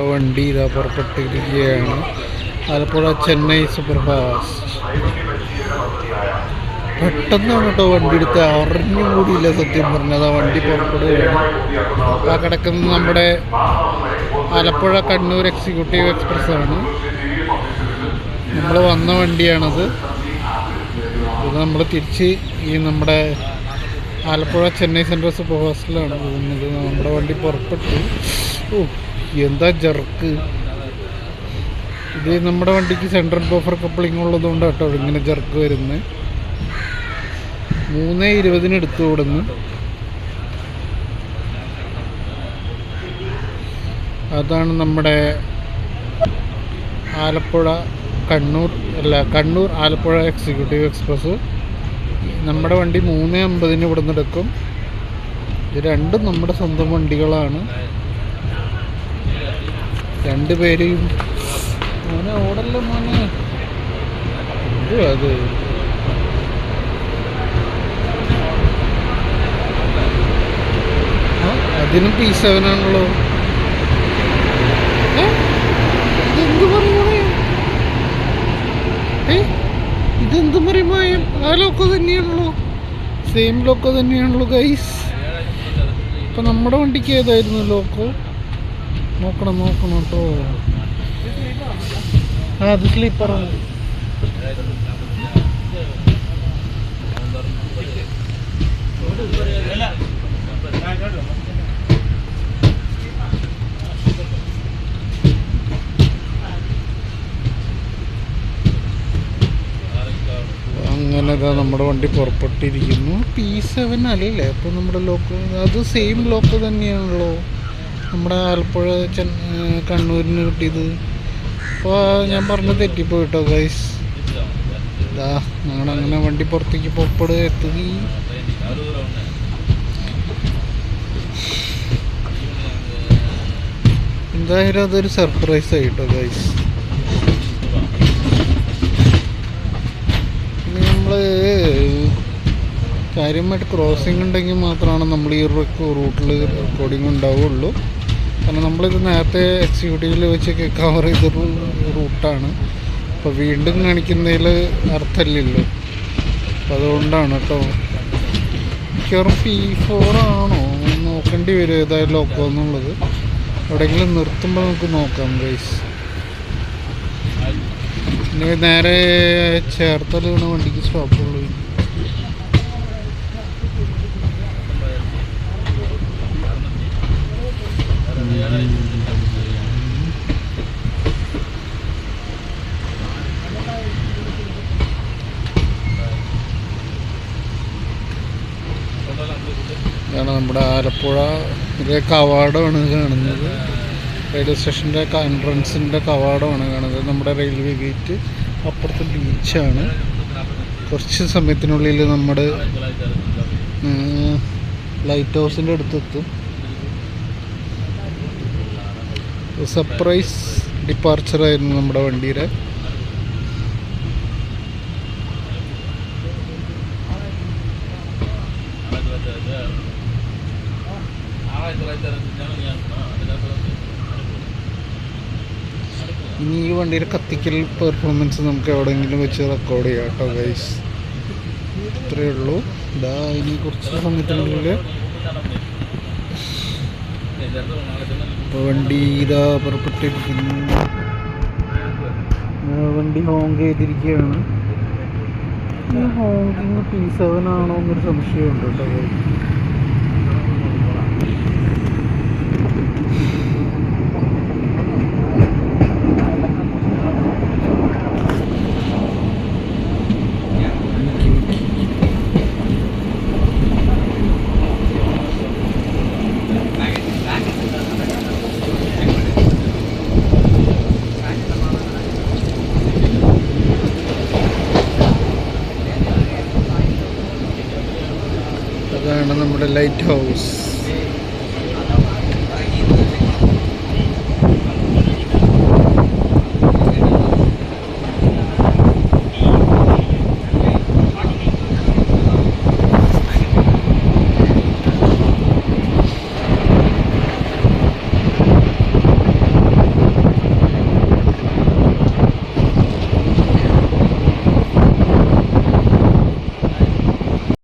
വണ്ടി ഇതാ പുറപ്പെട്ടിരിക്കുകയാണ്. Alappuzha Chennai super fast. പെട്ടെന്നാണ് കേട്ടോ വണ്ടി എടുത്ത്, അറിഞ്ഞും കൂടിയില്ല സത്യം പറഞ്ഞത്. ആ വണ്ടി പുറപ്പെടുകയാണ്. ആ കിടക്കുന്നത് നമ്മുടെ ആലപ്പുഴ കണ്ണൂർ എക്സിക്യൂട്ടീവ് എക്സ്പ്രസ് ആണ്. നമ്മൾ വന്ന വണ്ടിയാണത്. ഇത് നമ്മൾ തിരിച്ച് ഈ നമ്മുടെ ആലപ്പുഴ ചെന്നൈ സെൻട്രൽ സൂപ്പർ ഫാസ്റ്റിലാണ് പോകുന്നത്. നമ്മുടെ വണ്ടി പുറപ്പെട്ടു. എന്താ ജർക്ക്! ഇത് നമ്മുടെ വണ്ടിക്ക് സെൻട്രൽ ബഫർ കപ്ലിംഗ് ഉള്ളതുകൊണ്ട് കേട്ടോ ഇങ്ങനെ ജർക്ക് വരുന്നത്. 3:20 എടുത്തു കൊടുന്ന്. അതാണ് നമ്മുടെ ആലപ്പുഴ കണ്ണൂർ ആലപ്പുഴ എക്സിക്യൂട്ടീവ് എക്സ്പ്രസ്. നമ്മുടെ വണ്ടി 3:50 ഇവിടെ നിന്ന് എടുക്കും. ഇത് രണ്ടും നമ്മുടെ സ്വന്തം വണ്ടികളാണ്. രണ്ടുപേരെയും മോനെ ഓടല്ലോ മോനെ. അത് അതിനും P7 ആണല്ലോ. ഇതെന്ത് പറയുമായും ആ ലോക്കോ തന്നെയാണല്ലോ, സെയിം ലോക്കോ തന്നെയാണല്ലോ ഗൈസ്. ഇപ്പം നമ്മുടെ വണ്ടിക്ക് ഏതായിരുന്നു ലോക്കോ? നോക്കണം കേട്ടോ. അത് സ്ലീപ്പറാണ്. അങ്ങനെ നമ്മുടെ വണ്ടി പുറപ്പെട്ടിരിക്കുന്നു. P7 അല്ലേ അപ്പോൾ നമ്മുടെ ലോക്കോ അത് സെയിം ലോക്കോ തന്നെയാണല്ലോ നമ്മുടെ ആലപ്പുഴ കണ്ണൂരിന് കിട്ടിയത്. അപ്പോൾ ഞാൻ പറഞ്ഞ് തെറ്റിപ്പോയിട്ടോ ഗൈസ്. ഇതാ ഞങ്ങളങ്ങനെ വണ്ടി പുറത്തേക്ക് എത്തുകി. എന്തായാലും അതൊരു സർപ്രൈസ് ആയിട്ടോ ഗൈസ്. പിന്നെ നമ്മൾ കാര്യമായിട്ട് ക്രോസിങ് ഉണ്ടെങ്കിൽ മാത്രമാണ് നമ്മൾ ഈ റൂട്ടിൽ റെക്കോർഡിങ് ഉണ്ടാവുള്ളൂ. കാരണം നമ്മളിത് നേരത്തെ എക്സിക്യൂട്ടീവിൽ വെച്ച് കവർ ചെയ്തൊരു റൂട്ടാണ്. അപ്പോൾ വീണ്ടും കാണിക്കുന്നതിൽ അർത്ഥമില്ലല്ലോ. അപ്പം അതുകൊണ്ടാണ് കേട്ടോ. മിക്കവാറും P4 ആണോ നോക്കേണ്ടി വരും ഏതായാലും ലോക്കോ എന്നുള്ളത്. എവിടെയെങ്കിലും നിർത്തുമ്പോൾ നമുക്ക് നോക്കാം ഗൈസ്. ഇനി നേരെ ചേർത്തല വീണ വണ്ടിക്ക് സ്റ്റോപ്പുള്ളൂ. ഇതാണ് നമ്മുടെ ആലപ്പുഴ കവാടമാണ് കാണുന്നത്. റെയിൽവേ സ്റ്റേഷൻ്റെ എൻട്രൻസിൻ്റെ കവാടമാണ് കാണുന്നത്. നമ്മുടെ റെയിൽവേ ഗേറ്റ് അപ്പുറത്ത് ബീച്ചാണ്. കുറച്ച് സമയത്തിനുള്ളിൽ നമ്മുടെ ലൈറ്റ് ഹൗസിൻ്റെ അടുത്തെത്തും. സർപ്രൈസ് ഡിപ്പാർച്ചറായിരുന്നു നമ്മുടെ വണ്ടിയുടെ. ഇനി ഈ വണ്ടിയുടെ കത്തിക്കൽ പെർഫോമൻസ് നമുക്ക് എവിടെയെങ്കിലും വെച്ച് റെക്കോർഡ് ചെയ്യാം കേട്ടോ ഗൈസ്. ഇത്രയേ ഉള്ളൂ. ഇതാ ഇനി കുറച്ച് സമയത്തിനുള്ളിൽ ഇപ്പോൾ വണ്ടി ഇതാ പുറപ്പെട്ടിരിക്കുന്നു. വണ്ടി ഹോങ്ക് ചെയ്തിരിക്കുകയാണ്. ഹോങ്കിങ് P7 ആണോ എന്നൊരു സംശയമുണ്ട് കേട്ടോ ഗൈസ്. അതാണ് നമ്മുടെ ലൈറ്റ് ഹൗസ്.